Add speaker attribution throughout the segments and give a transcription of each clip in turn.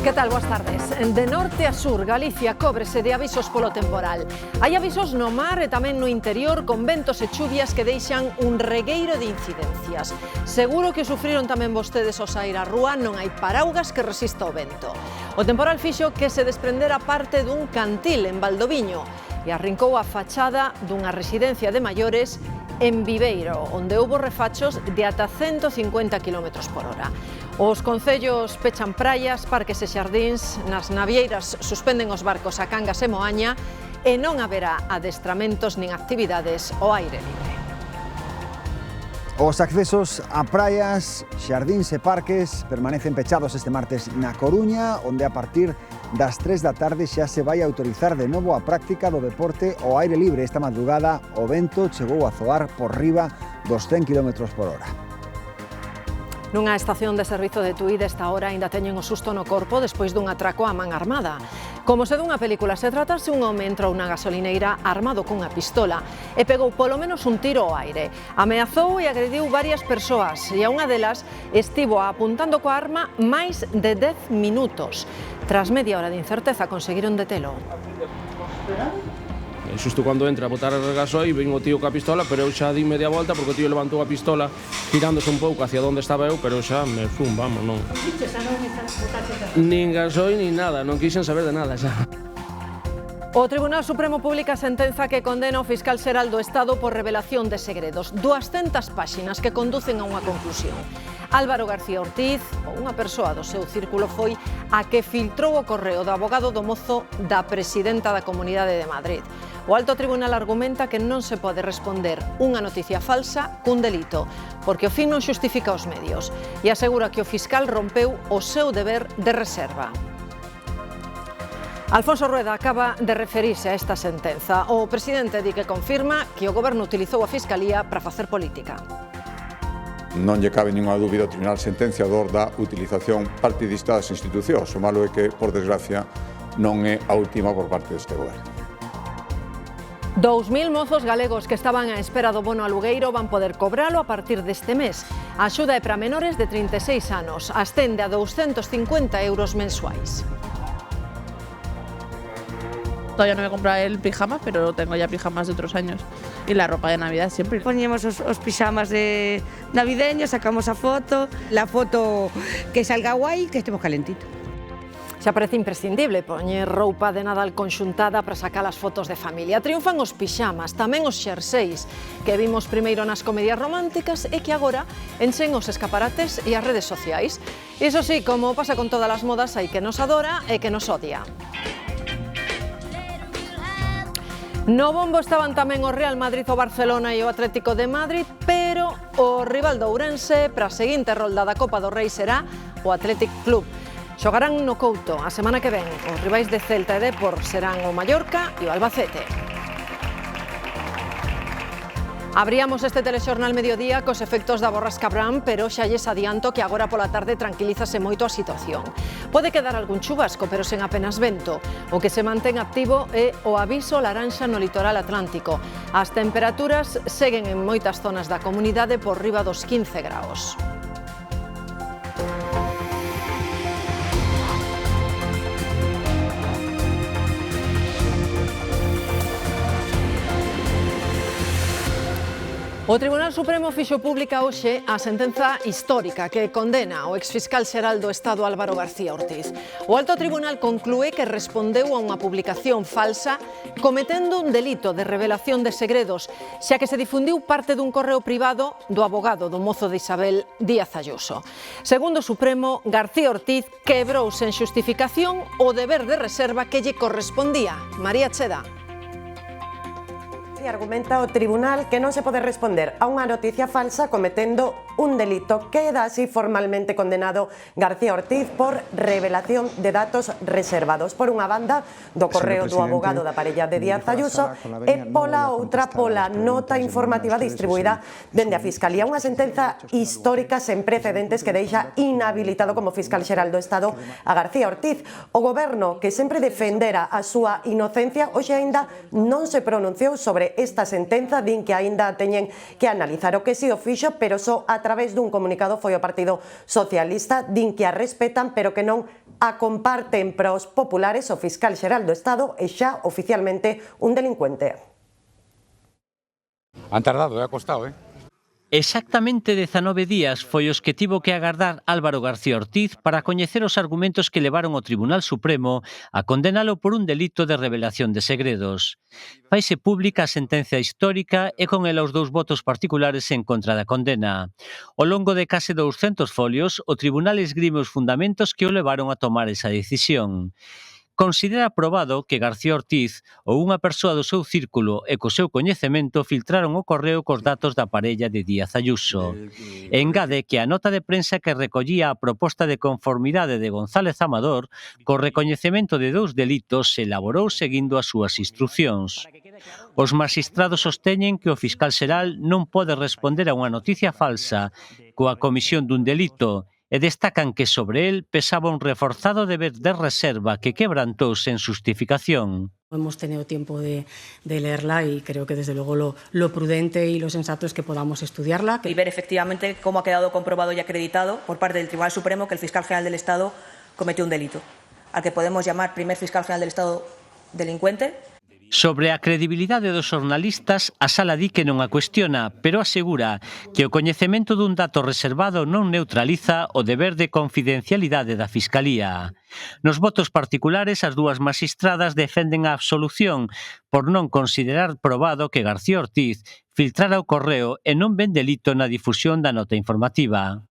Speaker 1: Que tal? Boas tardes. De norte a sur, Galicia cóbrese de avisos polo temporal. Hai avisos no mar e tamén no interior con ventos e chuvias que deixan un regueiro de incidencias. Seguro que sufriron tamén vostedes ao saír á rúa, non hai paraugas que resista o vento. O temporal fixo que se desprendera parte dun cantil en Valdoviño e arrincou a fachada dunha residencia de maiores en Viveiro, onde houbo refachos de ata 150 km/h. Os concellos pechan praias, parques e xardíns, nas navieiras suspenden os barcos a Cangas e Moaña e non haberá adestramentos nin actividades ao aire libre.
Speaker 2: Os accesos a praias, xardíns e parques permanecen pechados este martes na Coruña, onde a partir das 3 da tarde xa se vai autorizar de novo a práctica do deporte ao aire libre. Esta madrugada o vento chegou a zoar por riba dos 100 km/h.
Speaker 1: Nunha estación de servizo de Tui desta hora aínda teñen o susto no corpo despois dun atraco a man armada. Como se dunha película, se tratase un home entrou na gasolineira armado cunha pistola e pegou polo menos un tiro ao aire. Ameazou e agrediu varias persoas e a unha delas estivo apuntando coa arma máis de 10 minutos. Tras media hora de incerteza conseguiron detelo.
Speaker 3: Xusto cando entra a botar gasoil, ven o tío coa pistola, pero eu xa di media volta porque o tío levantou a pistola tirándose un pouco hacia onde estaba eu, pero xa me fun, vamos, non. Nin gasoil nin nada, non quixen saber de nada xa.
Speaker 1: O Tribunal Supremo publica a sentenza que condena o fiscal xeral do Estado por revelación de segredos. 200 páxinas que conducen a unha conclusión. Álvaro García Ortiz, ou unha persoa do seu círculo, foi a que filtrou o correo do abogado do mozo da presidenta da Comunidade de Madrid. O Alto Tribunal argumenta que non se pode responder unha noticia falsa cun delito, porque o fin non xustifica os medios, e asegura que o fiscal rompeu o seu deber de reserva. Alfonso Rueda acaba de referirse a esta sentenza. O presidente di que confirma que o goberno utilizou a Fiscalía para facer política.
Speaker 4: Non lle cabe ninguna dúbida ao Tribunal sentenciador da utilización partidista das institucións. O malo é que, por desgracia, non é a última por parte deste goberno.
Speaker 1: 2.000 mozos galegos que estaban á espera do bono alugueiro van poder cobralo a partir deste mes. A axuda é para menores de 36 anos. Ascende a 250 euros mensuais.
Speaker 5: Todavía no me he comprado el pijama, pero tengo ya pijamas de otros años. Y la ropa de Navidad siempre.
Speaker 6: Poníamos os pijamas de navideños, sacamos a foto. La foto que salga guai, que estemos calentitos.
Speaker 1: Xa parece imprescindible poñer roupa de Nadal conxuntada para sacar as fotos de familia. Triunfan os pixamas, tamén os xerseis, que vimos primeiro nas comedias románticas e que agora enchen os escaparates e as redes sociais. Iso sí, como pasa con todas as modas, hai que nos adora e que nos odia. No bombo estaban tamén o Real Madrid, o Barcelona e o Atlético de Madrid, pero o rival do Ourense para a seguinte rolda da Copa do Rei será o Athletic Club. Xogarán no Couto a semana que ven. Os rivais de Celta e Depor serán o Mallorca e o Albacete. Abríamos este telexornal mediodía cos efectos da borrasca Bram, pero xa lles adianto que agora pola tarde tranquilízase moito a situación. Pode quedar algún chubasco, pero sen apenas vento. O que se mantén activo é o aviso laranxa no litoral atlántico. As temperaturas seguen en moitas zonas da comunidade por riba dos 15 graus. O Tribunal Supremo fixo pública hoxe a sentenza histórica que condena o exfiscal xeral do Estado Álvaro García Ortiz. O Alto Tribunal conclúe que respondeu a unha publicación falsa cometendo un delito de revelación de segredos, xa que se difundiu parte dun correo privado do abogado do mozo de Isabel Díaz Ayuso. Segundo o Supremo, García Ortiz quebrou sen xustificación o deber de reserva que lle correspondía. María Cheda.
Speaker 7: Argumenta o tribunal que non se pode responder a unha noticia falsa cometendo un delito. Queda así formalmente condenado García Ortiz por revelación de datos reservados. Por unha banda, do correo do abogado da parella de Díaz Ayuso e pola outra, pola nota informativa distribuída dende a Fiscalía. Unha sentenza histórica sen precedentes que deixa inhabilitado como fiscal xeral do Estado a García Ortiz. O goberno, que sempre defendera a súa inocencia, hoxe aínda non se pronunciou sobre esta sentenza. Din que aínda teñen que analizar o que si o fixo, pero só a través dun comunicado foi o Partido Socialista, din que a respetan pero que non a comparten para os populares. O fiscal xeral do Estado é xa oficialmente un delincuente.
Speaker 8: Han tardado, ha costado,
Speaker 9: Exactamente 19 días foi os que tivo que agardar Álvaro García Ortiz para coñecer os argumentos que levaron ao Tribunal Supremo a condenalo por un delito de revelación de segredos. Faise pública a sentencia histórica e con ela os 2 votos particulares en contra da condena. Ao longo de case 200 folios, o Tribunal esgrime os fundamentos que o levaron a tomar esa decisión. Considera probado que García Ortiz ou unha persoa do seu círculo e co seu coñecemento filtraron o correo cos datos da parella de Díaz Ayuso. E engade que a nota de prensa que recollía a proposta de conformidade de González Amador co recoñecemento de 2 delitos se elaborou seguindo as súas instruccións. Os magistrados sosteñen que o fiscal xeral non pode responder a unha noticia falsa coa comisión dun delito e destacan que sobre él pesaba un reforzado deber de reserva que quebrantou sen justificación.
Speaker 10: Hemos tenido tiempo de leerla y creo que desde luego lo prudente y lo sensato es que podamos estudiarla.
Speaker 11: Y ver efectivamente cómo ha quedado comprobado y acreditado por parte del Tribunal Supremo que el fiscal general del Estado cometió un delito, al que podemos llamar primer fiscal general del Estado delincuente.
Speaker 9: Sobre a credibilidade dos xornalistas, a sala di que non a cuestiona, pero asegura que o coñecemento dun dato reservado non neutraliza o deber de confidencialidade da Fiscalía. Nos votos particulares, as 2 magistradas defenden a absolución por non considerar probado que García Ortiz filtrara o correo e non ven delito na difusión da nota informativa.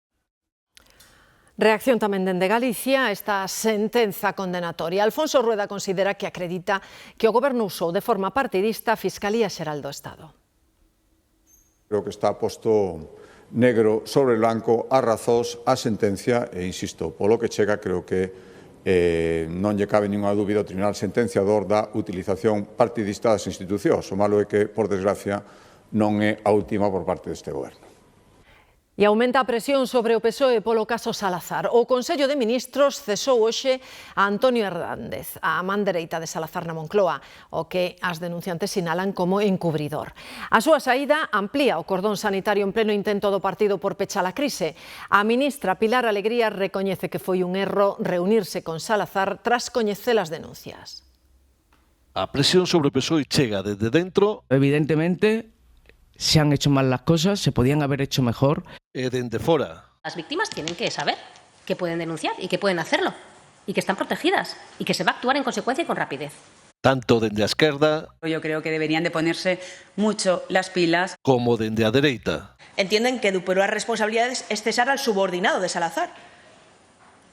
Speaker 1: Reacción tamén dende Galicia a esta sentenza condenatoria. Alfonso Rueda considera que acredita que o Goberno usou de forma partidista a Fiscalía Xeral do Estado.
Speaker 4: Creo que está posto negro sobre blanco a razóns a sentencia e, insisto, polo que chega, creo que non lle cabe ninguna dúbida ao Tribunal Sentenciador da utilización partidista das institucións. O malo é que, por desgracia, non é a última por parte deste Goberno.
Speaker 1: E aumenta a presión sobre o PSOE polo caso Salazar. O Consello de Ministros cesou hoxe a Antonio Hernández, a man dereita de Salazar na Moncloa, o que as denunciantes sinalan como encubridor. A súa saída amplía o cordón sanitario en pleno intento do partido por pechar a crise. A ministra Pilar Alegría recoñece que foi un erro reunirse con Salazar tras coñecer as denuncias.
Speaker 12: A presión sobre o PSOE chega desde dentro.
Speaker 13: Evidentemente, se han hecho mal las cosas, se podían haber hecho mejor.
Speaker 12: E dende fora.
Speaker 14: Las víctimas tienen que saber que pueden denunciar y que pueden hacerlo, y que están protegidas, y que se va a actuar en consecuencia y con rapidez.
Speaker 12: Tanto dende a esquerda.
Speaker 15: Yo creo que deberían de ponerse mucho las pilas.
Speaker 12: Como dende a dereita.
Speaker 11: Entienden que duplicar responsabilidades es cesar al subordinado de Salazar,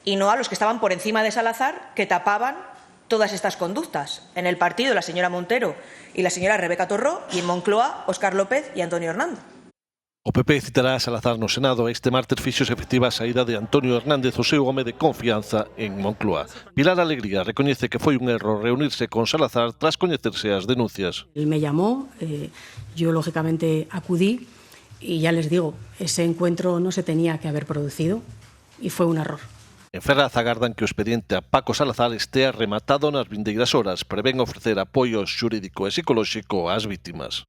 Speaker 11: y no a los que estaban por encima de Salazar, que tapaban todas estas conductas. En el partido, la señora Montero y la señora Rebeca Torró, y en Moncloa, Óscar López y Antonio Hernández.
Speaker 12: O PP citará a Salazar no Senado. Este martes fixose efectiva a saída de Antonio Hernández, o seu home de confianza en Moncloa. Pilar Alegría recoñece que foi un erro reunirse con Salazar tras coñecerse as denuncias.
Speaker 10: Él me llamó, yo lógicamente acudí y ya les digo, ese encuentro no se tenía que haber producido y fue un error.
Speaker 12: En Ferraz agardan que o expediente a Paco Salazar estea rematado nas vindeiras horas. Prevén ofrecer apoio xurídico e psicolóxico ás vítimas.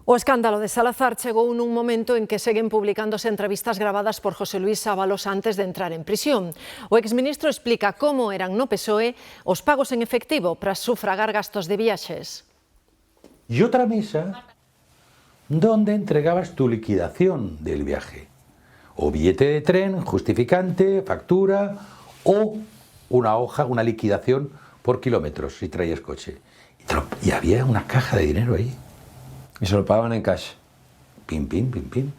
Speaker 1: O escándalo de Salazar chegou nun momento en que seguen publicándose entrevistas gravadas por José Luis Ábalos antes de entrar en prisión. O exministro explica como eran no PSOE os pagos en efectivo para sufragar gastos de viaxes.
Speaker 16: Y otra mesa donde entregabas tu liquidación del viaje. O billete de tren, justificante, factura o una hoja, una liquidación por kilómetros si traías coche. Y había una caja de dinero ahí.
Speaker 17: Y se lo pagaban en cash.
Speaker 16: Pim, pim, pim, pim.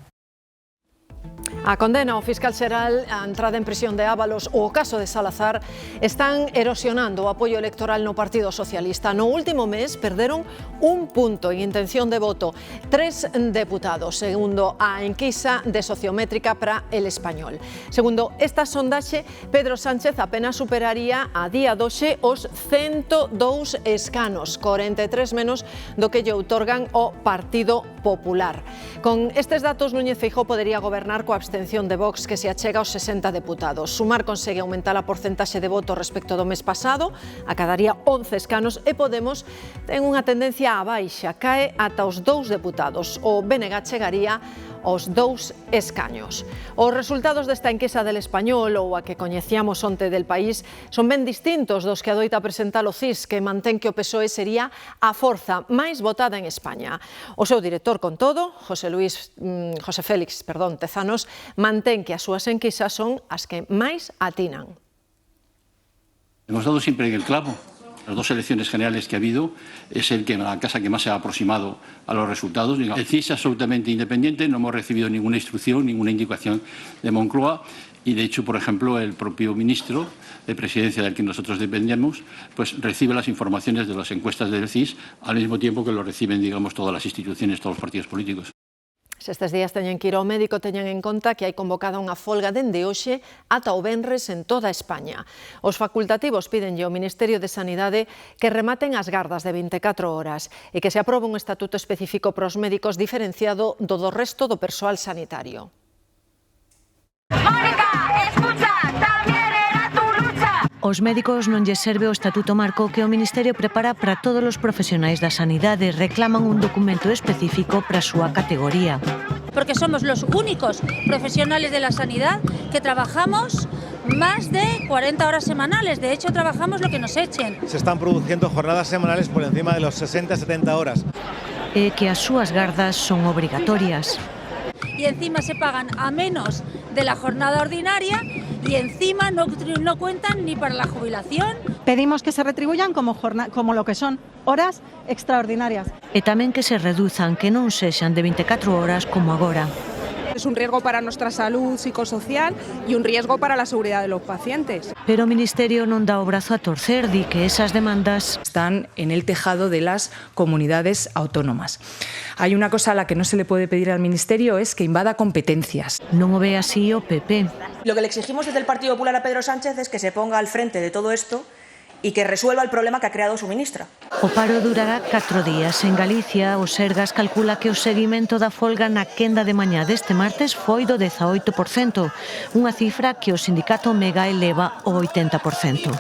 Speaker 1: A condena ao fiscal xeral, a entrada en prisión de Ábalos ou o caso de Salazar están erosionando o apoio electoral no Partido Socialista. No último mes perderon un punto en intención de voto 3 deputados, segundo a enquisa de Sociométrica para El Español. Segundo esta sondaxe, Pedro Sánchez apenas superaría a día doxe os 102 escanos, 43 menos do que lle outorgan o Partido Popular. Con estes datos, Núñez Feijóo podería gobernar coa abstención de Vox, que se achega aos 60 deputados. Sumar consegue aumentar a porcentaxe de voto respecto do mes pasado, acadaría 11 escanos, e Podemos ten unha tendencia á baixa, cae ata os 2 deputados. O BNG chegaría os 2 escaños. Os resultados desta enquisa del Español ou a que coñecíamos onte del País son ben distintos dos que adoita presentar o CIS, que mantén que o PSOE sería a forza máis votada en España. O seu director, con todo, José Félix Tezanos, mantén que as súas enquisas son as que máis atinan.
Speaker 8: Hemos dado siempre en el clavo. Las 2 elecciones generales que ha habido es la casa que más se ha aproximado a los resultados. El CIS es absolutamente independiente, no hemos recibido ninguna instrucción, ninguna indicación de Moncloa y, de hecho, por ejemplo, el propio ministro de Presidencia del que nosotros dependemos, pues recibe las informaciones de las encuestas del CIS al mismo tiempo que lo reciben, digamos, todas las instituciones, todos los partidos políticos.
Speaker 1: Se estes días teñen que ir ao médico, teñan en conta que hai convocada unha folga dende hoxe ata o venres en toda España. Os facultativos pídenlle ao Ministerio de Sanidade que rematen as gardas de 24 horas e que se aprobe un estatuto específico para os médicos diferenciado do resto do persoal sanitario.
Speaker 18: Os médicos non lles serve o Estatuto Marco que o Ministerio prepara para todos os profesionais da sanidade. Reclaman un documento específico para a súa categoría.
Speaker 19: Porque somos los únicos profesionales de la sanidad que trabajamos más de 40 horas semanales. De hecho, trabajamos lo que nos echen.
Speaker 20: Se están produciendo jornadas semanales por encima de los 60-70 horas.
Speaker 18: E que as súas gardas son obrigatorias.
Speaker 19: Y encima se pagan a menos de la jornada ordinaria y encima no cuentan ni para la jubilación.
Speaker 21: Pedimos que se retribuyan como lo que son horas extraordinarias.
Speaker 18: E tamén que se reduzan, que non sexan de 24 horas como agora.
Speaker 22: Es un riesgo para nuestra salud psicosocial y un riesgo para la seguridad de los pacientes.
Speaker 18: Pero o Ministerio non dá o brazo a torcer, di que esas demandas
Speaker 23: están en el tejado de las comunidades autónomas. Hay una cosa a la que no se le puede pedir al Ministerio, es que invada competencias.
Speaker 18: Non o ve así o PP.
Speaker 11: Lo que le exigimos desde el Partido Popular a Pedro Sánchez es que se ponga al frente de todo esto y que resuelva el problema que ha creado su ministra.
Speaker 18: O paro durará 4 días. En Galicia, o Sergas calcula que o seguimento da folga na quenda de mañá deste martes foi do 18%, unha cifra que o sindicato Mega eleva ao 80%.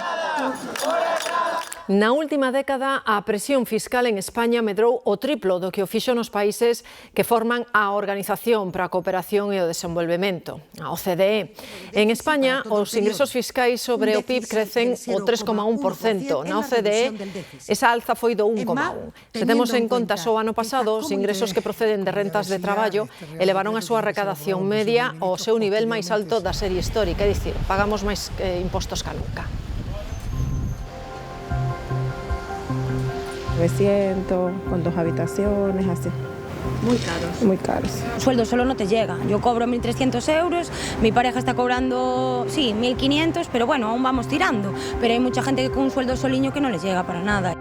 Speaker 1: Na última década, a presión fiscal en España medrou o triplo do que o fixo nos países que forman a Organización para a Cooperación e o Desenvolvemento, a OCDE. En España, os ingresos fiscais sobre o PIB crecen o 3,1%. Na OCDE, esa alza foi do 1,1%. Se temos en conta só o ano pasado, os ingresos que proceden de rentas de traballo elevaron a súa recadación media ao seu nivel máis alto da serie histórica, é dicir, pagamos máis impostos que nunca.
Speaker 22: 900, con 2 habitaciones, así.
Speaker 21: Muy caros.
Speaker 22: Muy caros.
Speaker 24: El sueldo solo no te llega. Yo cobro 1.300 euros, mi pareja está cobrando, sí, 1.500, pero bueno, aún vamos tirando. Pero hay mucha gente que con un sueldo soliño que no les llega para nada.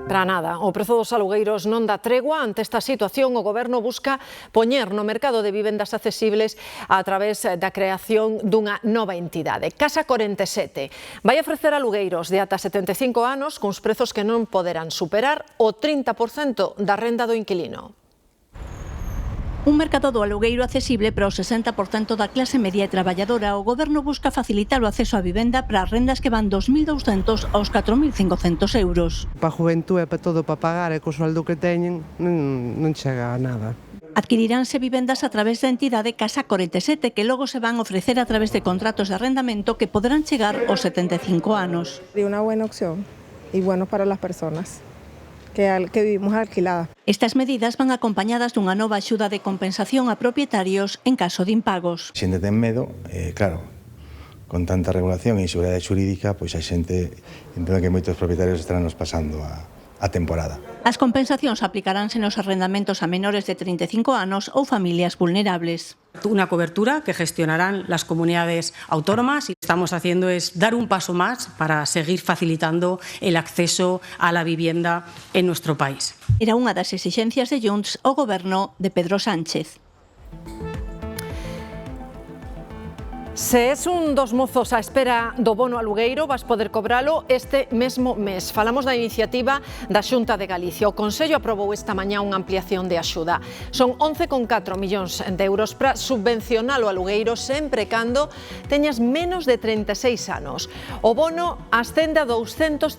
Speaker 1: Para nada. O prezo dos alugueiros non dá tregua. Ante esta situación, o Goberno busca poñer no mercado de vivendas accesibles a través da creación dunha nova entidade. Casa 47 vai ofrecer alugueiros de ata 75 anos cuns prezos que non poderán superar o 30% da renda do inquilino.
Speaker 25: Un mercado do alugueiro accesible para o 60% da clase media e traballadora. O Goberno busca facilitar o acceso á vivenda para as rendas que van 2.200 aos 4.500 euros.
Speaker 26: Para a juventude, para todo, para pagar, e co sueldo que teñen, non chega a nada.
Speaker 25: Adquiriránse vivendas a través da entidade Casa 47, que logo se van ofrecer a través de contratos de arrendamento que poderán chegar aos 75 anos.
Speaker 22: Y una buena opción y bueno para las personas que vivimos alquiladas.
Speaker 25: Estas medidas van acompañadas dunha nova axuda de compensación a propietarios en caso de impagos.
Speaker 27: Xente ten medo, claro, con tanta regulación e inseguridade xurídica, pois a xente entende que moitos propietarios estarán nos pasando a temporada.
Speaker 25: As compensacións aplicaránse nos arrendamentos a menores de 35 anos ou familias vulnerables.
Speaker 23: Una cobertura que gestionarán las comunidades autónomas y lo que estamos haciendo es dar un paso más para seguir facilitando el acceso a la vivienda en nuestro país.
Speaker 25: Era unha das exixencias de Junts ao Goberno de Pedro Sánchez.
Speaker 1: Se es un dos mozos á espera do bono alugueiro, vas poder cobralo este mesmo mes. Falamos da iniciativa da Xunta de Galicia. O Consello aprobou esta mañá unha ampliación de axuda. Son 11,4 millóns de euros para subvencionar o alugueiro sempre cando teñas menos de 36 anos. O bono ascende a 250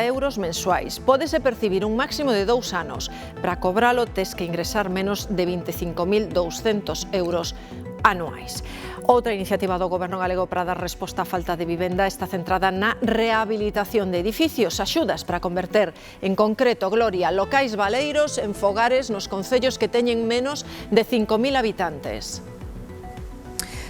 Speaker 1: euros mensuais. Pódese percibir un máximo de 2 anos. Para cobralo tes que ingresar menos de 25.200 euros anuais. Outra iniciativa do Goberno galego para dar resposta á falta de vivenda está centrada na rehabilitación de edificios, axudas para converter, en concreto, Gloria, locais baleiros en fogares nos concellos que teñen menos de 5.000 habitantes.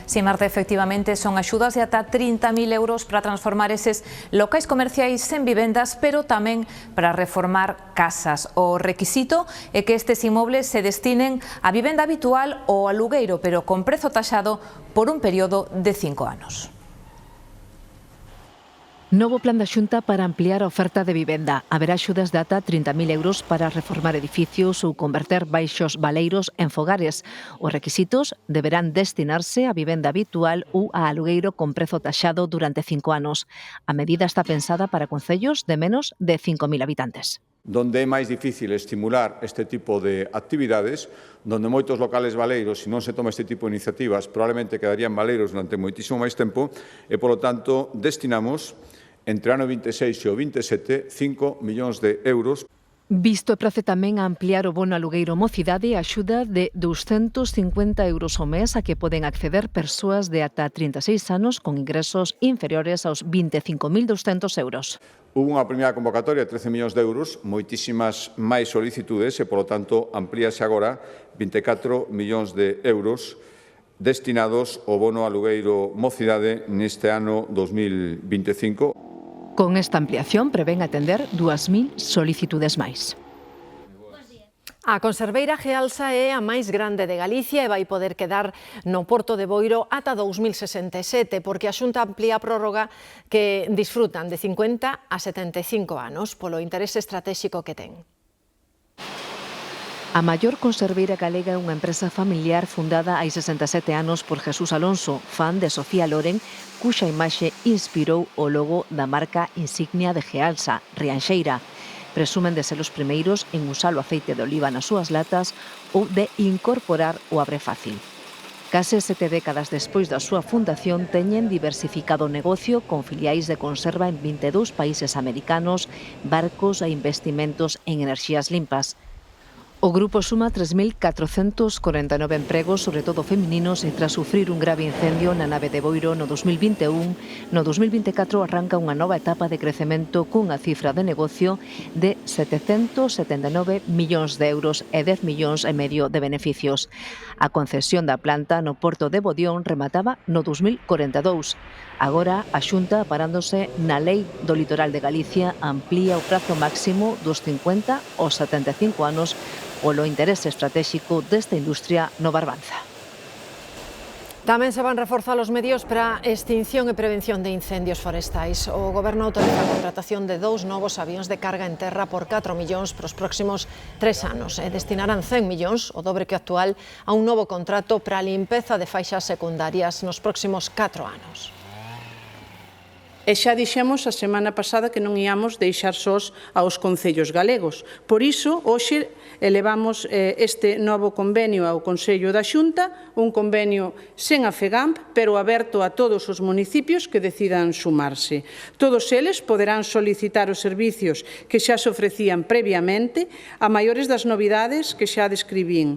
Speaker 2: Si, Marta, efectivamente son axudas de ata 30.000 euros para transformar eses locais comerciais en vivendas, pero tamén para reformar casas. O requisito é que estes inmobles se destinen a vivenda habitual ou alugueiro, pero con prezo taxado por un período de 5 anos.
Speaker 18: Novo plan da Xunta para ampliar a oferta de vivenda. Haberá axudas de ata 30.000 euros para reformar edificios ou converter baixos baleiros en fogares. Os requisitos deberán destinarse a vivenda habitual ou a alugueiro con prezo taxado durante 5 anos. A medida está pensada para concellos de menos de 5.000 habitantes.
Speaker 3: Donde é máis difícil estimular este tipo de actividades, donde moitos locales baleiros, se non se toma este tipo de iniciativas, probablemente quedarían baleiros durante moitísimo máis tempo e, polo tanto, destinamos entre o ano 26 e o 27, 5 millóns de euros.
Speaker 18: Visto e prace tamén a ampliar o bono alugueiro mocidade a axuda de 250 euros ao mes a que poden acceder persoas de ata 36 anos con ingresos inferiores aos 25.200 euros.
Speaker 3: Hubo unha primeira convocatoria de 13 millóns de euros, moitísimas máis solicitudes e, polo tanto, amplíase agora 24 millóns de euros destinados ao bono alugueiro mocidade neste ano 2025.
Speaker 18: Con esta ampliación prevén atender 2.000 solicitudes máis.
Speaker 1: A conserveira Gealsa é a máis grande de Galicia e vai poder quedar no Porto de Boiro ata 2067, porque a Xunta amplía a prórroga que disfrutan de 50 a 75 anos polo interese estratéxico que ten.
Speaker 18: A maior conserveira galega é unha empresa familiar fundada hai 67 anos por Jesús Alonso, fan de Sofía Loren, cuxa imaxe inspirou o logo da marca insignia de Gealsa, Rianxeira. Presumen de ser os primeiros en usar o aceite de oliva nas súas latas ou de incorporar o abre fácil. Case 7 décadas despois da súa fundación teñen diversificado o negocio con filiais de conserva en 22 países americanos, barcos e investimentos en enerxías limpas. O grupo suma 3.449 empregos, sobre todo femininos, e tras sufrir un grave incendio na nave de Boiro no 2021, no 2024 arranca unha nova etapa de crecemento cunha cifra de negocio de 779 millóns de euros e 10 millóns e medio de beneficios. A concesión da planta no Porto de Bodión remataba no 2042. Agora, a Xunta, parándose na Lei do Litoral de Galicia, amplía o prazo máximo dos 50 aos 75 anos polo interese estratéxico desta industria no Barbanza.
Speaker 1: Tamén se van reforzar os medios para extinción e prevención de incendios forestais. O Goberno autoriza a contratación de 2 novos avións de carga en terra por 4 millóns para os próximos 3 anos e destinarán 100 millóns, o dobre que o actual, a un novo contrato para a limpeza de faixas secundarias nos próximos 4 anos.
Speaker 4: E xa dixemos a semana pasada que non íamos deixar sós aos concellos galegos. Por iso, hoxe elevamos este novo convenio ao Consello da Xunta, un convenio sen a FEGAMP, pero aberto a todos os municipios que decidan sumarse. Todos eles poderán solicitar os servicios que xa se ofrecían previamente a maiores das novidades que xa describín.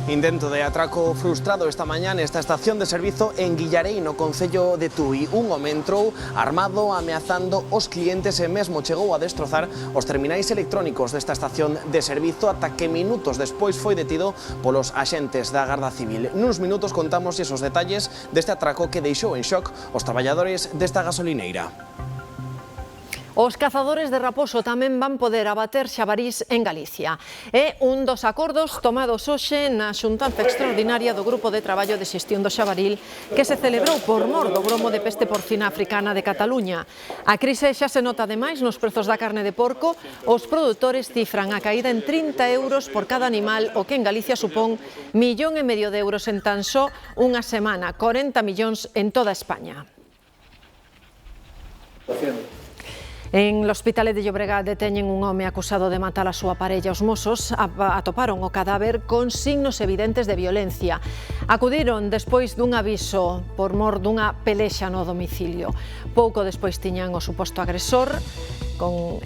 Speaker 5: Intento de atraco frustrado esta mañá nesta estación de servizo en Guillarei, no concello de Tui. Un home entrou armado ameazando os clientes e mesmo chegou a destrozar os terminais electrónicos desta estación de servizo ata que minutos despois foi detido polos axentes da Garda Civil. Nuns minutos contamos esos detalles deste atraco que deixou en shock os traballadores desta gasolineira.
Speaker 1: Os cazadores de raposo tamén van poder abater xabarís en Galicia. É un dos acordos tomados hoxe na xuntanza extraordinaria do Grupo de Traballo de Xestión do Xabaril que se celebrou por mor do gromo de peste porcina africana de Cataluña. A crise xa se nota ademais nos prezos da carne de porco. Os produtores cifran a caída en 30 euros por cada animal, o que en Galicia supón 1,5 millón de euros en tan só unha semana, 40 millóns en toda España. En l'Hospitalet de Llobregat deteñen un home acusado de matar a súa parella. Os mozos atoparon o cadáver con signos evidentes de violencia. Acudiron despois dun aviso por mor dunha pelexa no domicilio. Pouco despois tiñan o suposto agresor.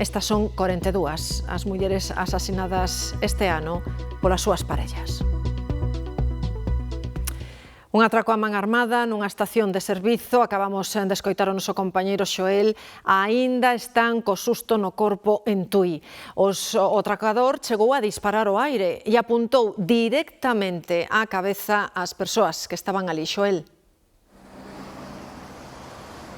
Speaker 1: Estas son 42 as mulleres asasinadas este ano polas súas parellas. Un atraco a man armada nunha estación de servizo. Acabamos de escoitar o noso compañeiro Xoel. Aínda están co susto no corpo en Tui. O atracador chegou a disparar ao aire e apuntou directamente á cabeza ás persoas que estaban ali. Xoel.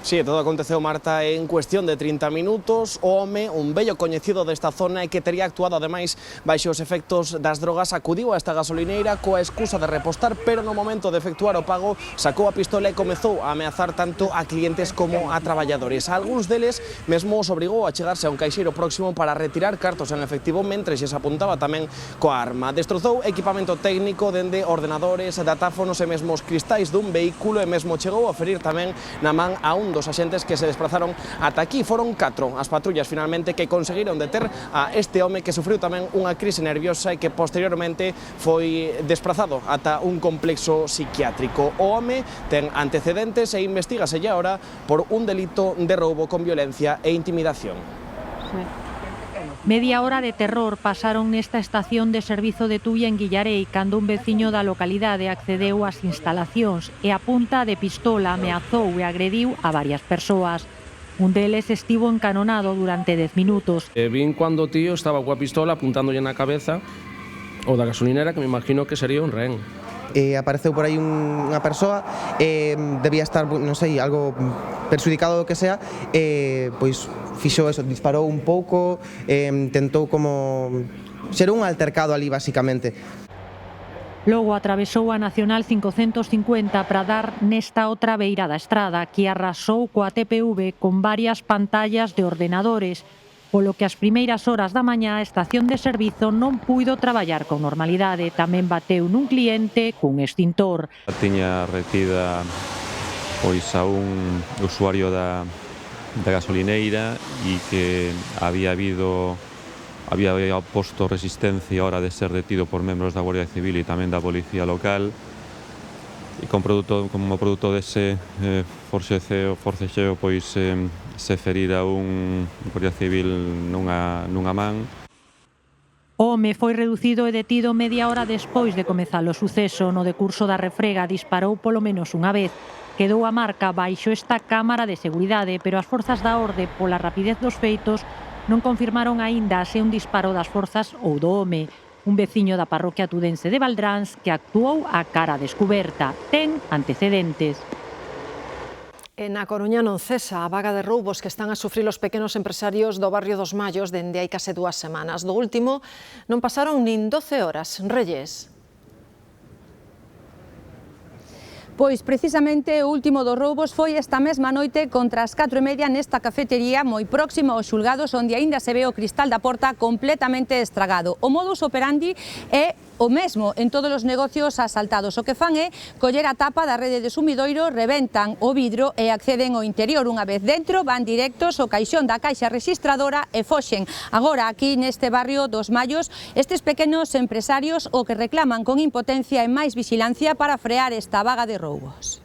Speaker 5: Sí, todo aconteceu, Marta, en cuestión de 30 minutos. O home, un vello coñecido desta zona e que tería actuado ademais baixo os efectos das drogas, acudiu a esta gasolineira coa excusa de repostar, pero no momento de efectuar o pago sacou a pistola e comezou a ameazar tanto a clientes como a traballadores. A algúns deles mesmo os obrigou a chegarse a un caixeiro próximo para retirar cartos en efectivo mentres se apuntaba tamén coa arma. Destrozou equipamento técnico dende ordenadores, datáfonos e mesmo os cristais dun vehículo e mesmo chegou a ferir tamén na man a un dos axentes que se desplazaron ata aquí. Foron 4 as patrullas finalmente que conseguiron deter a este home que sufriu tamén unha crise nerviosa e que posteriormente foi desplazado ata un complexo psiquiátrico. O home ten antecedentes e investígase agora por un delito de roubo con violencia e intimidación.
Speaker 18: Media hora de terror pasaron nesta estación de servizo de Tui en Guillarei cando un veciño da localidade accedeu ás instalacións e a punta de pistola ameazou e agrediu a varias persoas. Un deles estivo encanonado durante 10 minutos.
Speaker 6: Vin cando o tío estaba coa pistola apuntándolle na cabeza o da gasolinera, que me imagino que sería un rehén.
Speaker 7: Apareceu por aí unha persoa, debía estar, non sei, algo perxudicado do que sea, pois fixo eso, disparou un pouco, tentou como ser un altercado ali basicamente.
Speaker 18: Logo atravesou a Nacional 550 para dar nesta outra beira da estrada, que arrasou coa TPV con varias pantallas de ordenadores, polo que as primeiras horas da mañá a estación de servizo non puido traballar con normalidade. Tamén bateu nun cliente cun extintor.
Speaker 9: Tiña retida pois a un usuario da gasolineira e que había posto resistencia a hora de ser detido por membros da Guardia Civil e tamén da Policía Local, e como produto dese forcexeo pois se ferira un Guardia Civil nunha man.
Speaker 18: O home foi reducido e detido media hora despois de comezar o suceso. No decurso da refrega disparou polo menos unha vez. Quedou a marca baixo esta cámara de seguridade, pero as forzas da orde, pola rapidez dos feitos, non confirmaron aínda se un disparo das forzas ou do home. Un veciño da parroquia tudense de Valdráns que actuou a cara descuberta. Ten antecedentes.
Speaker 1: Na Coruña non cesa a vaga de roubos que están a sufrir os pequenos empresarios do barrio dos Mallos dende hai case 2 semanas. Do último non pasaron nin 12 horas. Reyes.
Speaker 10: Pois precisamente o último dos roubos foi esta mesma noite contra as 4:30 nesta cafetería moi próxima aos xulgados, onde aínda se ve o cristal da porta completamente estragado. O modus operandi é o mesmo en todos os negocios asaltados. O que fan é coller a tapa da rede de sumidoiro, rebentan o vidro e acceden ao interior. Unha vez dentro van directos ao caixón da caixa registradora e foxen. Agora aquí neste barrio dos Mallos, estes pequenos empresarios o que reclaman con impotencia e máis vixilancia para frear esta vaga de roubos.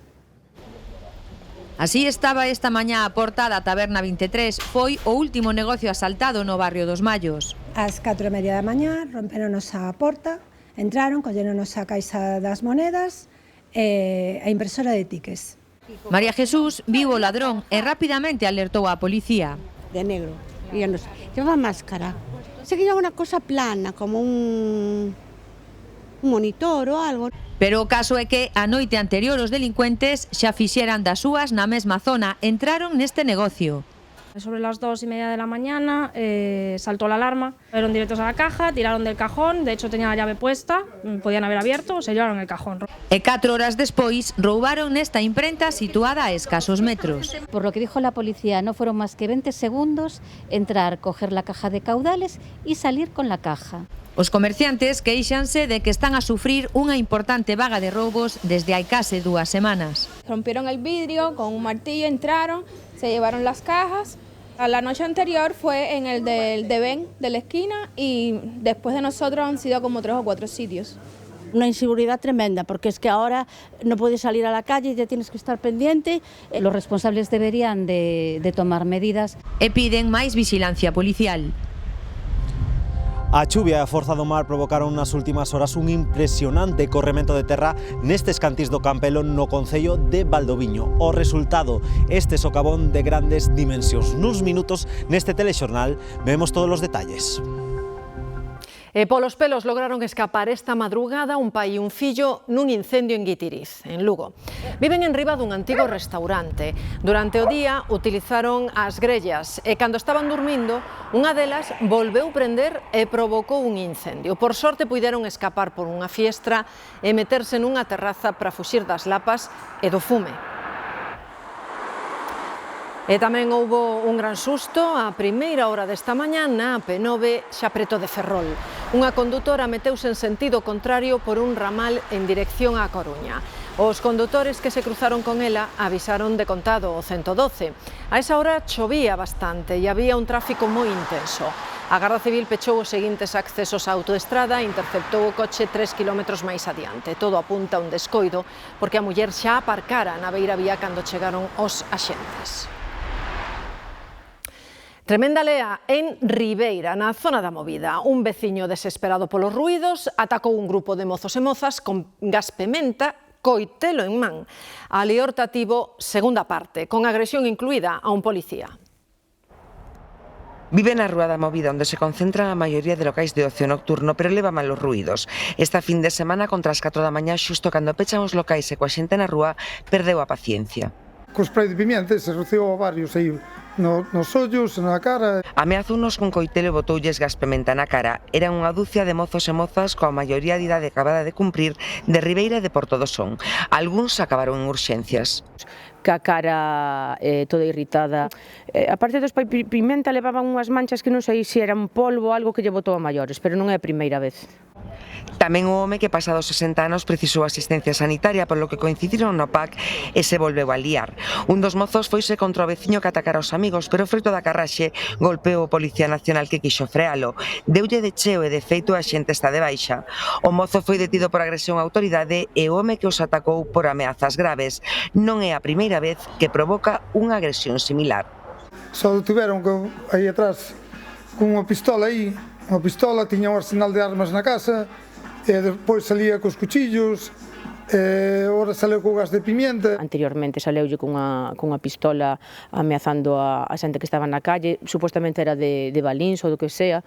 Speaker 13: Así estaba esta mañá a porta da Taberna 23. Foi o último negocio asaltado no barrio dos Mallos.
Speaker 14: Ás 4:30 da mañá romperonos a porta, entraron, colleronos a caixa das monedas e a impresora de tickets.
Speaker 13: María Jesús viu o ladrón e rapidamente alertou á policía.
Speaker 15: De negro, llevaba máscara. Sé que llevaba unha cosa plana, como un monitor ou algo.
Speaker 13: Pero o caso é que a noite anterior os delincuentes xa fixeran das súas na mesma zona, entraron neste negocio.
Speaker 24: Sobre las 2:30 de la mañana saltó la alarma, fueron directos a la caja, tiraron del cajón, de hecho tenía la llave puesta, podían haber abierto, se llevaron el cajón.
Speaker 13: E 4 horas despois roubaron nesta imprenta situada a escasos metros.
Speaker 8: Por lo que dijo la policía, no fueron más que 20 segundos entrar, coger la caja de caudales y salir con la caja.
Speaker 13: Os comerciantes queixanse de que están a sufrir unha importante vaga de roubos desde hai case 2 semanas.
Speaker 22: Rompieron el vidrio con un martillo, entraron, se llevaron las cajas. La noche anterior fue en el del Devén de la esquina y después de nosotros han sido como 3 o 4 sitios.
Speaker 15: Una inseguridad tremenda, porque es que ahora no puedes salir a la calle, ya tienes que estar pendiente.
Speaker 8: Los responsables deberían de tomar medidas.
Speaker 13: E piden máis vigilancia policial.
Speaker 11: A chuvia e a forza do mar provocaron nas últimas horas un impresionante corremento de terra nestes cantís do Campelo no concello de Valdoviño. O resultado, este socavón de grandes dimensións. Nuns minutos neste telexornal vemos todos os detalles.
Speaker 1: E polos pelos lograron escapar esta madrugada un pai e un fillo nun incendio en Guitiriz, en Lugo. Viven en riba dun antigo restaurante. Durante o día utilizaron as grellas e cando estaban dormindo, unha delas volveu prender e provocou un incendio. Por sorte puideron escapar por unha fiestra e meterse nunha terraza para fuxir das lapas e do fume. E tamén houbo un gran susto a primeira hora desta mañá na AP9 xa preto de Ferrol. Unha condutora meteuse en sentido contrario por un ramal en dirección á Coruña. Os condutores que se cruzaron con ela avisaron de contado o 112. A esa hora chovía bastante e había un tráfico moi intenso. A Garda Civil pechou os seguintes accesos á autoestrada e interceptou o coche 3 kilómetros máis adiante. Todo apunta a un descoido porque a muller xa aparcara na beira vía cando chegaron os axentes. Tremenda lea en Ribeira, na zona da Movida. Un veciño desesperado polos ruídos atacou un grupo de mozos e mozas con gas pementa, coitelo en man. A liorta tivo segunda parte, con agresión incluída a un policía.
Speaker 12: Vive na Rúa da Movida, onde se concentran a maioría de locais de ocio nocturno, pero leva mal os ruídos. Esta fin de semana, contra as 4 da mañá, xusto cando pechan os locais e coa xente na rúa, perdeu a paciencia.
Speaker 16: Co spray de pimienta se rociou a varios aí nos ollos, na cara.
Speaker 12: Ameazounos con coitelo e botoulles gas pementa na cara. Eran unha dúcia de mozos e mozas coa maioría de idade acabada de cumprir de Ribeira e de Porto do Son. Algúns acabaron en urxencias.
Speaker 17: Ca cara toda irritada. A parte do spray pimenta levaban unhas manchas que non sei se eran polvo ou algo que lle botou a maiores, pero non é a primeira vez.
Speaker 12: Tamén o home que pasados 60 anos precisou asistencia sanitaria, polo que coincidiron no PAC e se volveu a liar. Un dos mozos foise contra o veciño que atacara aos amigos, pero froito da carraxe golpeou o Policía Nacional que quixo frealo. Deulle de cheo e de feito a xente está de baixa. O mozo foi detido por agresión á autoridade e o home que os atacou por ameazas graves. Non é a primeira vez que provoca unha agresión similar.
Speaker 16: Só tiveron aí atrás con unha pistola aí, unha pistola, tiña un arsenal de armas na casa, e depois salía cos cuchillos, ora saleu co gas de pimienta.
Speaker 17: Anteriormente saleulle cunha pistola ameazando a xente que estaba na calle, supuestamente era de balíns ou do que sea,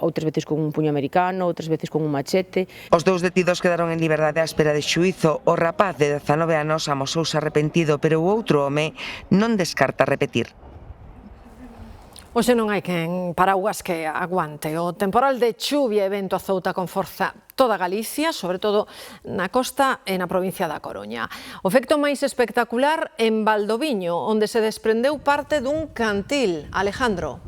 Speaker 17: outras veces con un puño americano, outras veces con un machete.
Speaker 12: Os dous detidos quedaron en liberdade á espera de xuízo. O rapaz de 19 anos amosouse arrepentido, pero o outro home non descarta repetir.
Speaker 1: Hoxe non hai quen paraugas que aguante. O temporal de chuvia e vento azouta con forza toda Galicia, sobre todo na costa e na provincia da Coruña. O efecto máis espectacular en Valdoviño, onde se desprendeu parte dun cantil. Alejandro.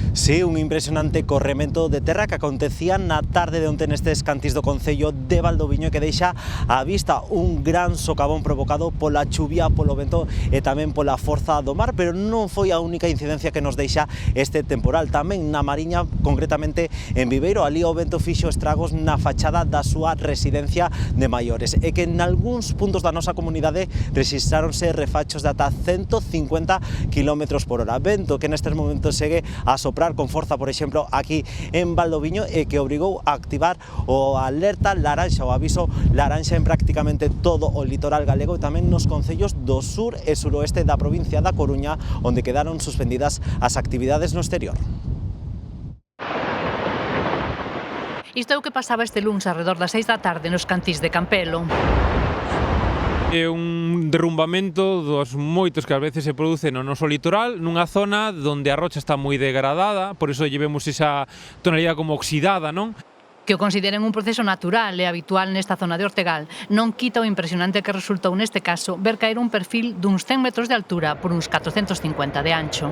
Speaker 11: Sí, un impresionante corremento de terra que acontecía na tarde de onte nestes cantís do concello de Valdoviño que deixa á vista un gran socavón provocado pola chuvia, polo vento e tamén pola forza do mar, pero non foi a única incidencia que nos deixa este temporal. Tamén na Mariña, concretamente en Viveiro, ali o vento fixo estragos na fachada da súa residencia de maiores e que en algúns puntos da nosa comunidade rexistráronse refachos de ata 150 km por hora. Vento que nestes momentos segue a soprar con forza, por exemplo, aquí en Valdoviño e que obrigou a activar o alerta laranxa, o aviso laranxa en prácticamente todo o litoral galego e tamén nos concellos do sur e suroeste da provincia da Coruña, onde quedaron suspendidas as actividades no exterior.
Speaker 25: Isto é o que pasaba este luns alrededor das 6 da tarde nos cantís de Campelo.
Speaker 2: É un derrumbamento dos moitos que ás veces se producen no noso litoral, nunha zona onde a rocha está moi degradada, por iso llevemos esa tonalidade como oxidada, non?
Speaker 19: Que o consideren un proceso natural e habitual nesta zona de Ortegal non quita o impresionante que resultou neste caso ver caer un perfil duns 100 metros de altura por uns 450 de ancho.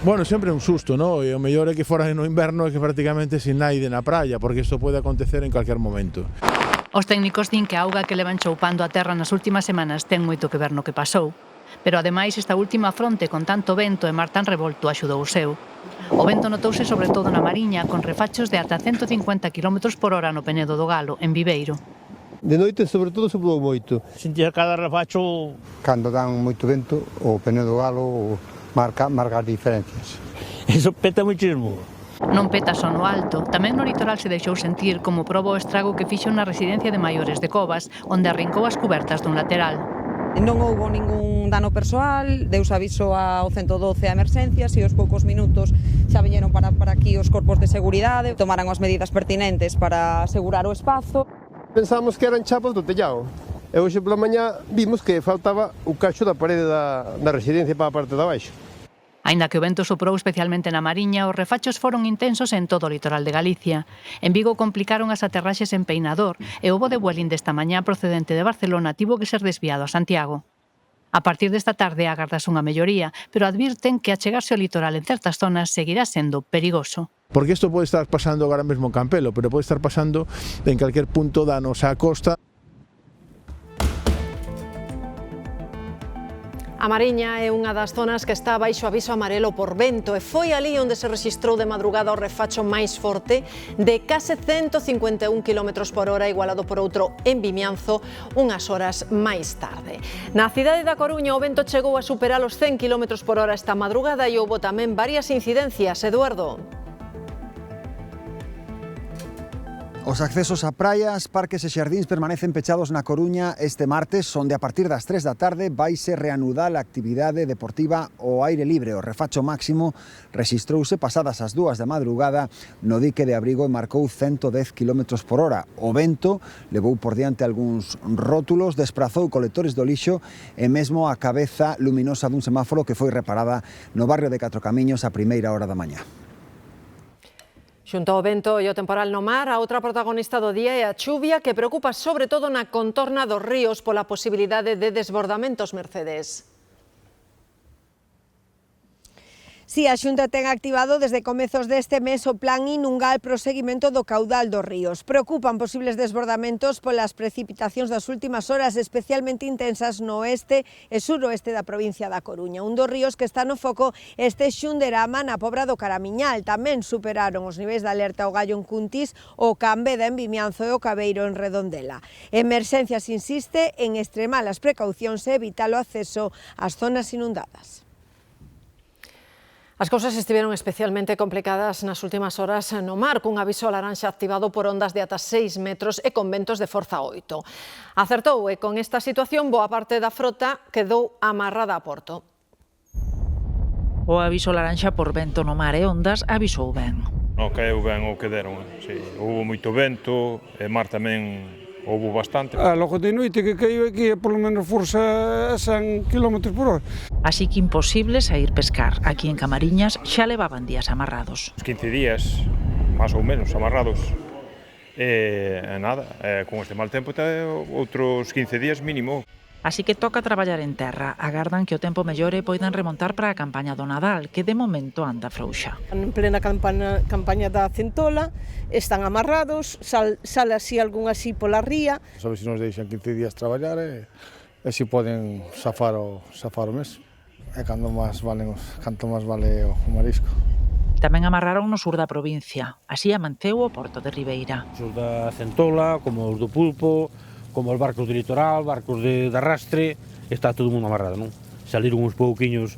Speaker 20: Bueno, sempre é un susto, non? E o mellor é que fora no inverno é que prácticamente sin naide na praia, porque isto pode acontecer en calquer momento.
Speaker 19: Os técnicos din que a auga que levan choupando a terra nas últimas semanas ten moito que ver no que pasou. Pero ademais esta última fronte con tanto vento e mar tan revolto axudou o seu. O vento notouse sobre todo na Mariña, con refachos de ata 150 km por hora no Penedo do Galo, en Viveiro.
Speaker 21: De noite, sobre todo, soplou moito.
Speaker 23: Sentir cada refacho...
Speaker 21: Cando dan moito vento, o Penedo do Galo marca as diferencias.
Speaker 23: Eso peta muchísimo.
Speaker 19: Non peta só no alto, tamén no litoral se deixou sentir como proba o estrago que fixo na residencia de maiores de Covas, onde arrincou as cubertas dun lateral.
Speaker 26: Non houbo ningún dano persoal, deus aviso ao 112 a emerxencias e aos poucos minutos xa viñeron para aquí os corpos de seguridade, tomaran as medidas pertinentes para asegurar o espazo.
Speaker 21: Pensamos que eran chapas do tellado e hoxe pola mañá vimos que faltaba o cacho da parede da residencia para a parte de abaixo.
Speaker 19: Aínda que o vento soprou especialmente na Mariña, os refachos foron intensos en todo o litoral de Galicia. En Vigo complicaron as aterraxes en Peinador e o voo de Vueling desta mañá procedente de Barcelona tivo que ser desviado a Santiago. A partir desta tarde agardas unha melloría, pero advirten que achegarse ao litoral en certas zonas seguirá sendo perigoso.
Speaker 20: Porque isto pode estar pasando agora mesmo en Campelo, pero pode estar pasando en calquer punto da nosa costa.
Speaker 1: A Mariña é unha das zonas que está baixo aviso amarelo por vento e foi ali onde se rexistrou de madrugada o refacho máis forte de case 151 km por hora, igualado por outro en Vimianzo unhas horas máis tarde. Na cidade da Coruña o vento chegou a superar os 100 km por hora esta madrugada e houbo tamén varias incidencias. Eduardo.
Speaker 26: Os accesos a praias, parques e xardíns permanecen pechados na Coruña este martes, onde a partir das 3 da tarde vaise reanudar a actividade deportiva ao aire libre. O refacho máximo rexistrouse pasadas as 2 da madrugada no dique de Abrigo e marcou 110 km por hora. O vento levou por diante algúns rótulos, desprazou colectores do lixo e mesmo a cabeza luminosa dun semáforo que foi reparada no barrio de Catro Camiños a primeira hora da mañá.
Speaker 1: Xunto ao vento e o temporal no mar, a outra protagonista do día é a chuvia que preocupa sobre todo na contorna dos ríos pola posibilidade de desbordamentos, Mercedes.
Speaker 27: Si, a Xunta ten activado desde comezos deste mes o plan Inungal pro seguimento do caudal dos ríos. Preocupan posibles desbordamentos polas precipitacións das últimas horas, especialmente intensas no oeste e suroeste da provincia da Coruña. Un dos ríos que está no foco este Xunderama na Pobra do Caramiñal. Tamén superaron os niveis de alerta o Gallo en Cuntis, o Cambeda en Vimianzo e o Cabeiro en Redondela. Emerxencias insiste en extremar as precaucións e evitar o acceso ás zonas inundadas.
Speaker 1: As cousas estiveron especialmente complicadas nas últimas horas no mar, cun aviso laranxa activado por ondas de ata 6 metros e con ventos de forza 8. Acertou e con esta situación boa parte da frota quedou amarrada a porto.
Speaker 28: O aviso laranxa por vento no mar e ondas avisou ben.
Speaker 29: Non caeu ben o que deron, sí. Houve moito vento, e mar tamén houve bastante.
Speaker 30: Logo de noite que caiu aquí é polo menos forza a 100 km por hora.
Speaker 28: Así que imposible sair pescar. Aquí en Camariñas xa levaban días amarrados.
Speaker 29: 15 días, máis ou menos, amarrados. E nada, con este mal tempo outros 15 días mínimo.
Speaker 28: Así que toca traballar en terra. Agardan que o tempo mellore e poidan remontar para a campaña do Nadal, que de momento anda frouxa.
Speaker 31: En plena campaña da centola, están amarrados, sale así algún así pola ría.
Speaker 30: A ver se nos deixan 15 días traballar e se poden safar o mes. E canto máis vale o marisco.
Speaker 28: Tamén amarraron no sur da provincia. Así amanceu o porto de Ribeira.
Speaker 32: Os da centola, como os do pulpo, como os barcos de litoral, barcos de arrastre, está todo mundo amarrado, non? Saliron uns pouquiños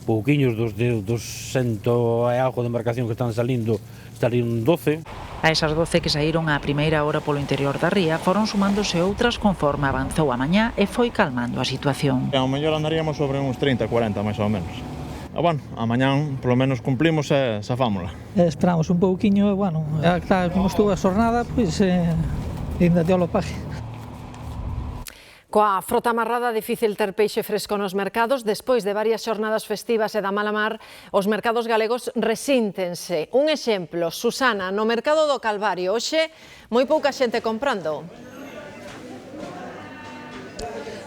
Speaker 32: dos 100 e algo de embarcación que están salindo, saliron 12.
Speaker 28: A esas 12 que saíron á primeira hora polo interior da ría, foron sumándose outras conforme avanzou a mañá e foi calmando a situación.
Speaker 29: Ao mellor andaríamos sobre uns 30, 40 máis ou menos. Bueno, a mañán polo menos cumplimos e safámola.
Speaker 33: Esperamos un pouquiño, como estuvo a xornada, pois ainda te o paje.
Speaker 1: Coa frota amarrada, difícil ter peixe fresco nos mercados. Despois de varias xornadas festivas e da mala mar, os mercados galegos resíntense. Un exemplo, Susana, no mercado do Calvario, hoxe moi pouca xente comprando.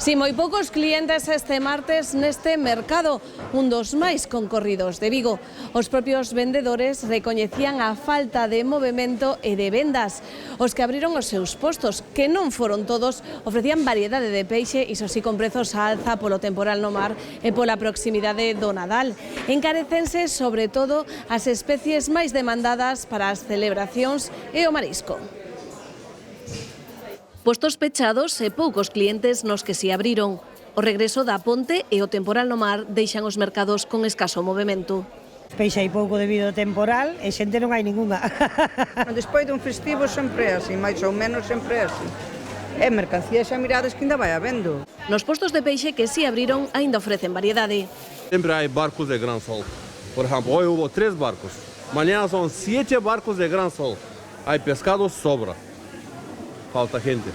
Speaker 3: Si, moi poucos clientes este martes neste mercado, un dos máis concorridos de Vigo. Os propios vendedores recoñecían a falta de movimento e de vendas. Os que abriron os seus postos, que non foron todos, ofrecían variedade de peixe, iso si con prezos a alza polo temporal no mar e pola proximidade do Nadal. Encarecense, sobre todo, as especies máis demandadas para as celebracións e o marisco. Postos pechados e poucos clientes nos que se abriron. O regreso da ponte e o temporal no mar deixan os mercados con escaso movimento.
Speaker 4: Peixe hai pouco debido ao temporal e xente non hai ninguna.
Speaker 5: Despois dun festivo sempre é así, máis ou menos sempre é así. E mercancía xa mirades que ainda vai habendo.
Speaker 3: Nos postos de peixe que se abriron ainda ofrecen variedade.
Speaker 6: Sempre hai barcos de gran sol. Por exemplo, hoje hubo 3 barcos. Mañana son 7 barcos de gran sol. Hai pescado sobra. Falta gente.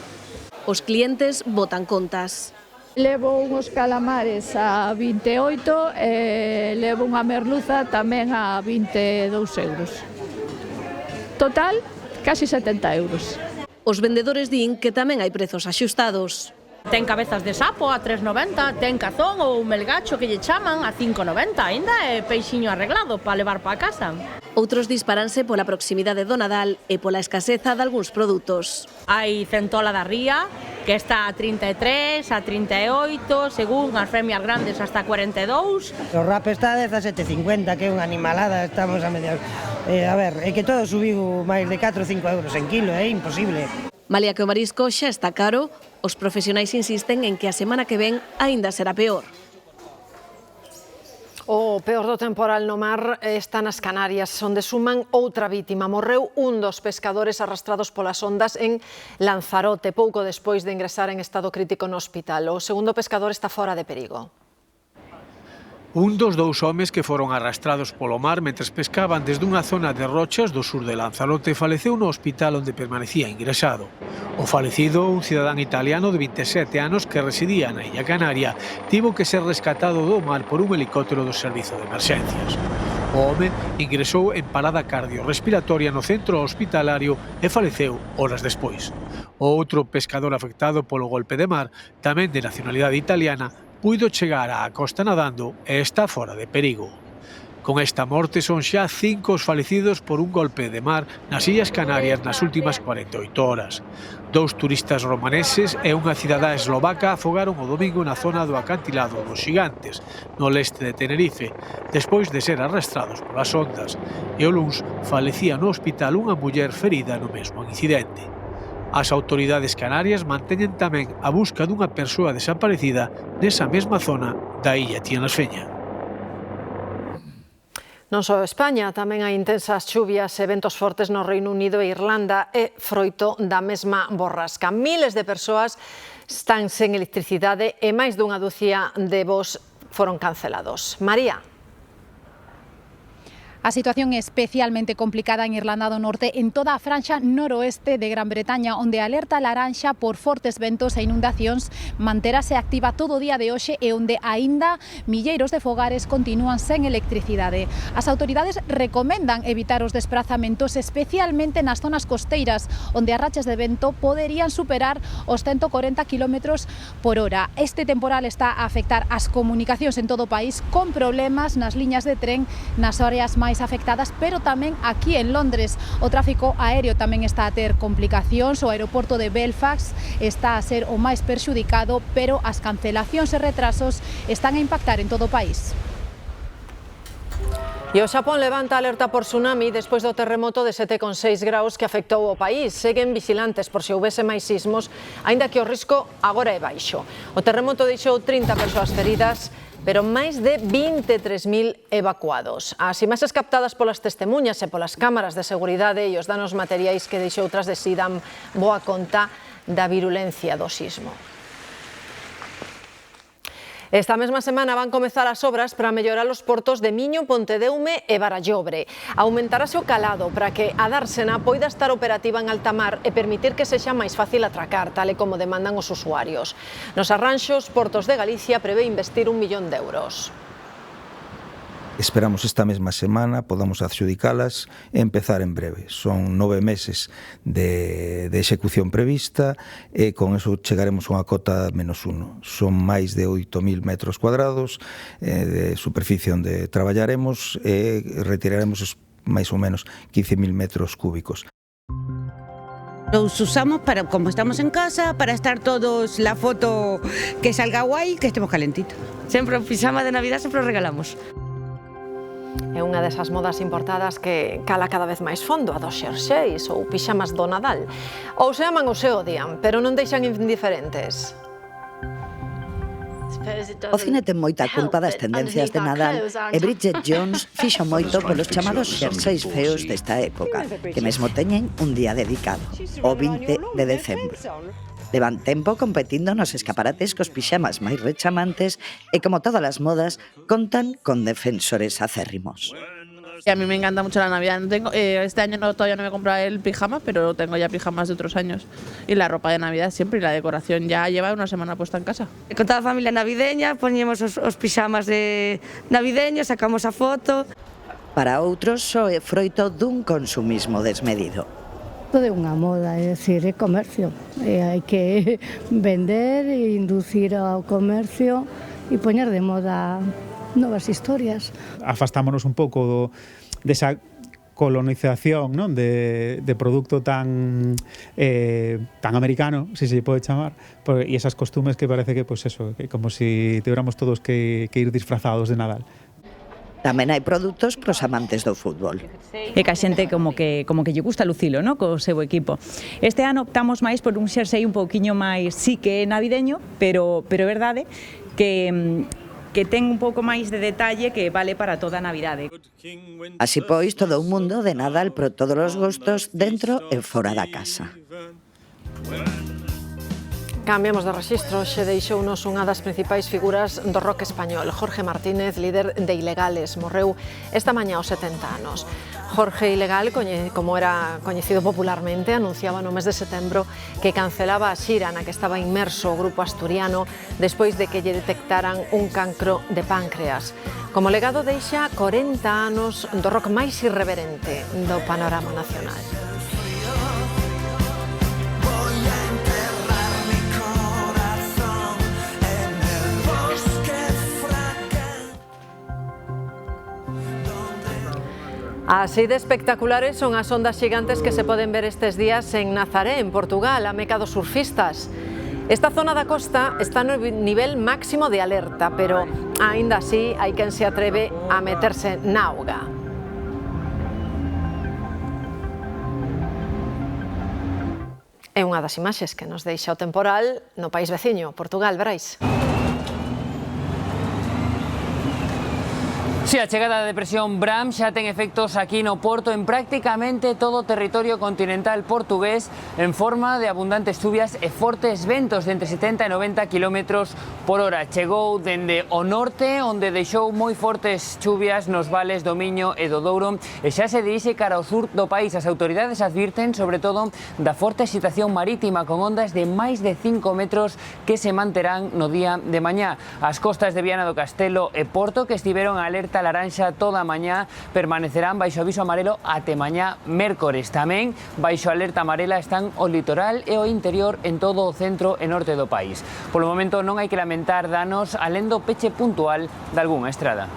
Speaker 3: Os clientes botan contas.
Speaker 7: Levo uns calamares a 28 e levo unha merluza tamén a 22 euros. Total, casi 70 euros.
Speaker 3: Os vendedores din que tamén hai prezos axustados.
Speaker 9: Ten cabezas de sapo a 3,90, ten cazón ou melgacho que lle chaman a 5,90, ainda é peixiño arreglado para levar para casa.
Speaker 3: Outros disparanse pola proximidade do Nadal e pola escaseza de algúns produtos.
Speaker 9: Hai centola da ría, que está a 33, a 38, según as femias grandes hasta 42.
Speaker 4: O rap está a 17,50, que é unha animalada, estamos a mediar. A ver, é que todo subiu máis de 4 ou 5 euros en kilo, é imposible.
Speaker 3: Malia que o marisco xa está caro, os profesionais insisten en que a semana que ven aínda será peor.
Speaker 1: O peor do temporal no mar está nas Canarias, onde suman outra vítima. Morreu un dos pescadores arrastrados polas ondas en Lanzarote, pouco despois de ingresar en estado crítico no hospital. O segundo pescador está fora de perigo.
Speaker 10: Un dos dous homes que foron arrastrados polo mar mentres pescaban desde unha zona de rochas do sur de Lanzarote faleceu no hospital onde permanecía ingresado. O falecido, un cidadán italiano de 27 anos que residía na Illa Canaria, tivo que ser rescatado do mar por un helicóptero do servizo de emerxencias. O home ingresou en parada cardiorrespiratoria no centro hospitalario e faleceu horas despois. O outro pescador afectado polo golpe de mar, tamén de nacionalidade italiana, puido chegar á costa nadando e está fora de perigo. Con esta morte son xa 5 os falecidos por un golpe de mar nas Illas Canarias nas últimas 48 horas. 2 turistas romaneses e unha cidadá eslovaca afogaron o domingo na zona do acantilado dos Xigantes, no leste de Tenerife, despois de ser arrastrados polas ondas, e o luns falecía no hospital unha muller ferida no mesmo incidente. As autoridades canarias manteñen tamén a busca dunha persoa desaparecida nesa mesma zona da illa Tianasfeña.
Speaker 1: Non só España, tamén hai intensas chuvias e ventos fortes no Reino Unido e Irlanda e froito da mesma borrasca. Miles de persoas están sen electricidade e máis dunha dúcia de voos foron cancelados. María.
Speaker 14: A situación é especialmente complicada en Irlanda do Norte, en toda a franxa noroeste de Gran Bretaña, onde a alerta laranxa por fortes ventos e inundacións manterase activa todo o día de hoxe e onde aínda milleiros de fogares continúan sen electricidade. As autoridades recomendan evitar os desprazamentos, especialmente nas zonas costeiras, onde as rachas de vento poderían superar os 140 km por hora. Este temporal está a afectar as comunicacións en todo o país, con problemas nas liñas de tren nas áreas máis afectadas, pero tamén aquí en Londres. O tráfico aéreo tamén está a ter complicacións. O aeroporto de Belfast está a ser o máis perxudicado, pero as cancelacións e retrasos están a impactar en todo o país.
Speaker 1: E o Xapón levanta alerta por tsunami despois do terremoto de 7,6 graus que afectou o país. Seguen vigilantes por se houvese máis sismos, aínda que o risco agora é baixo. O terremoto deixou 30 persoas feridas, pero máis de 23.000 evacuados. As imaxes captadas polas testemunhas e polas cámaras de seguridade e os danos materiais que deixou tras de si dan boa conta da virulencia do sismo. Esta mesma semana van comezar as obras para mellorar os portos de Miño, Pontedeume e Barallobre. Aumentarase o calado para que a dársena poida estar operativa en alta mar e permitir que sexa máis fácil atracar, tal e como demandan os usuarios. Nos arranxos, Portos de Galicia prevé investir 1 millón de euros.
Speaker 2: Esperamos esta mesma semana podamos adxudicalas e empezar en breve. Son 9 meses de execución prevista e con eso chegaremos a unha cota -1. Son máis de 8.000 metros cuadrados de superficie onde traballaremos e retiraremos máis ou menos 15.000 metros cúbicos.
Speaker 8: Los usamos para, como estamos en casa, para estar todos la foto que salga guay, que estemos calentitos.
Speaker 11: Siempre pijama de Navidad sempre os regalamos.
Speaker 1: É unha desas modas importadas que cala cada vez máis fondo, a dos xerxeis ou pixamas do Nadal. Ou se aman ou se odian, pero non deixan indiferentes.
Speaker 12: O cine ten moita culpa das tendencias de Nadal e Bridget Jones fixo moito polos chamados xerxeis feos desta época, que mesmo teñen un día dedicado, o 20 de decembro. Levan tempo competindo nos escaparates cos pixamas máis rechamantes e, como todas as modas, contan con defensores acérrimos.
Speaker 11: A mí me encanta mucho la Navidad. Este año todavía no me he comprado el pijama, pero tengo ya pijamas de otros años. Y la ropa de Navidad siempre, y la decoración ya lleva una semana puesta en casa. Con toda a familia navideña, poníamos os pijamas de navideños, sacamos a foto.
Speaker 12: Para outros, só é froito dun consumismo desmedido.
Speaker 13: Todo é unha moda, é dicir, é comercio. Hai que vender e inducir ao comercio e poñer de moda novas historias.
Speaker 15: Afastámonos un pouco desa colonización, non, de producto tan americano, se se pode chamar, e esas costumes que parece que, pues eso, que como si tuviéramos todos que ir disfrazados de Nadal.
Speaker 12: Tamén hai produtos pros amantes do fútbol.
Speaker 16: E que a xente como que lle gusta lucilo, no, co seu equipo. Este ano optamos máis por un xersei un pouquiño máis, sí que navideño, pero é verdade que ten un pouco máis de detalle que vale para toda a Navidade.
Speaker 12: Así pois, todo un mundo de Nadal por todos os gustos dentro e fora da casa.
Speaker 1: Cambiamos de rexistro, xe deixounos unha das principais figuras do rock español. Jorge Martínez, líder de Ilegales, morreu esta mañá aos 70 anos. Jorge Ilegal, como era coñecido popularmente, anunciaba no mes de setembro que cancelaba a xira na que estaba inmerso o grupo asturiano despois de que lle detectaran un cancro de páncreas. Como legado deixa 40 anos do rock máis irreverente do panorama nacional. Así de espectaculares son as ondas xigantes que se poden ver estes días en Nazaré, en Portugal, a meca dos surfistas. Esta zona da costa está no nivel máximo de alerta, pero aínda así hai quen se atreve a meterse na auga. É unha das imaxes que nos deixa o temporal no país veciño, Portugal, verais.
Speaker 17: Si, a chegada da depresión Bram xa ten efectos aquí no Porto en prácticamente todo o territorio continental portugués en forma de abundantes chuvias e fortes ventos de entre 70 e 90 km por hora. Chegou dende o norte, onde deixou moi fortes chuvias nos vales do Miño e do Douro e xa se dirixe cara ao sur do país. As autoridades advirten, sobre todo, da forte excitación marítima con ondas de máis de 5 metros que se manterán no día de mañá. As costas de Viana do Castelo e Porto, que estiveron a alerta laranxa toda a mañá, permanecerán baixo aviso amarelo até mañá mércores. Tamén baixo alerta amarela están o litoral e o interior en todo o centro e norte do país. Polo momento non hai que lamentar danos alén do peche puntual de algunha estrada.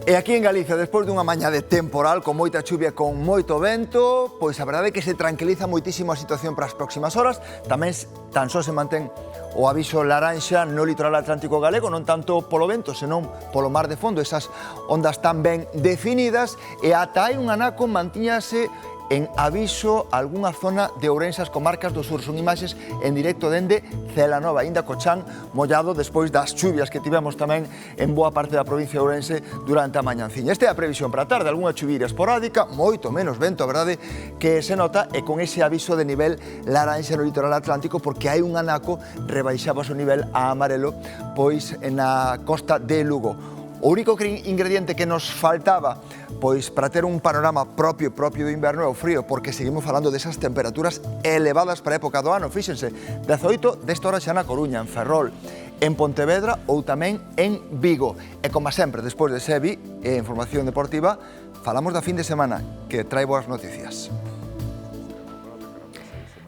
Speaker 18: E aquí en Galicia, despois dunha mañá de temporal, con moita chuvia, con moito vento, pois a verdade é que se tranquiliza moitísimo a situación para as próximas horas. Tamén tan só se mantén o aviso laranxa no litoral atlántico galego, non tanto polo vento, senón polo mar de fondo, esas ondas tan ben definidas, e ata hai un anaco mantíñase en aviso algunha zona de Ourense, as comarcas do sur. Son imaxes en directo dende Celanova, aínda co chan mollado despois das chuvias que tivemos tamén en boa parte da provincia de Ourense durante a mañanciña. Esta é a previsión para a tarde, algunha chuvira esporádica, moito menos vento, a verdade, que se nota, e con ese aviso de nivel laranxa no litoral atlántico, porque hai un anaco, rebaixaba o nivel a amarelo, pois na costa de Lugo. O único ingrediente que nos faltaba pois para ter un panorama propio do inverno é o frío, porque seguimos falando desas temperaturas elevadas para a época do ano. Fíxense, 18 desta hora xa na Coruña, en Ferrol, en Pontevedra ou tamén en Vigo. E como sempre, despois de Sevi e información deportiva, falamos da fin de semana, que trae boas noticias.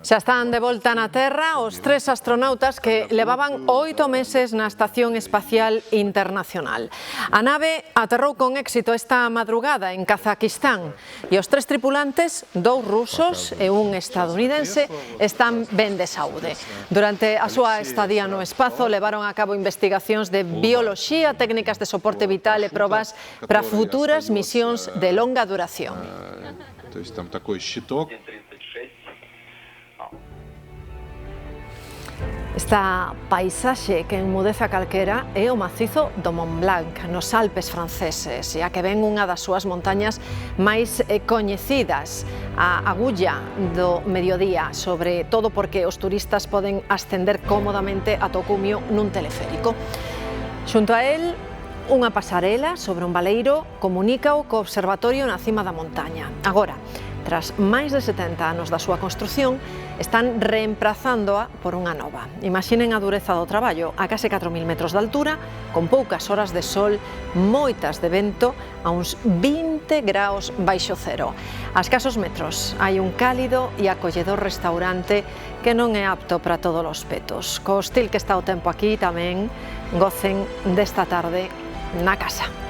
Speaker 1: Xa están de volta na Terra os 3 astronautas que levaban 8 meses na Estación Espacial Internacional. A nave aterrou con éxito esta madrugada en Kazakistán e os 3 tripulantes, 2 rusos e un estadounidense, están ben de saúde. Durante a súa estadía no espazo levaron a cabo investigacións de bioloxía, técnicas de soporte vital e probas para futuras misións de longa duración. Esta paisaxe que enmudece a calquera é o macizo do Mont Blanc, nos Alpes franceses, e a que ven unha das súas montañas máis coñecidas, a agulla do mediodía, sobre todo porque os turistas poden ascender cómodamente ata o cumio nun teleférico. Xunto a el, unha pasarela sobre un baleiro comunícao co observatorio na cima da montaña. Agora, tras máis de 70 anos da súa construción, están reemplazándoa por unha nova. Imaginen a dureza do traballo, a case 4.000 metros de altura, con poucas horas de sol, moitas de vento, a uns 20 graus baixo cero. A escasos metros hai un cálido e acolledor restaurante que non é apto para todos os petos. Co hostil que está o tempo aquí tamén, gocen desta tarde na casa.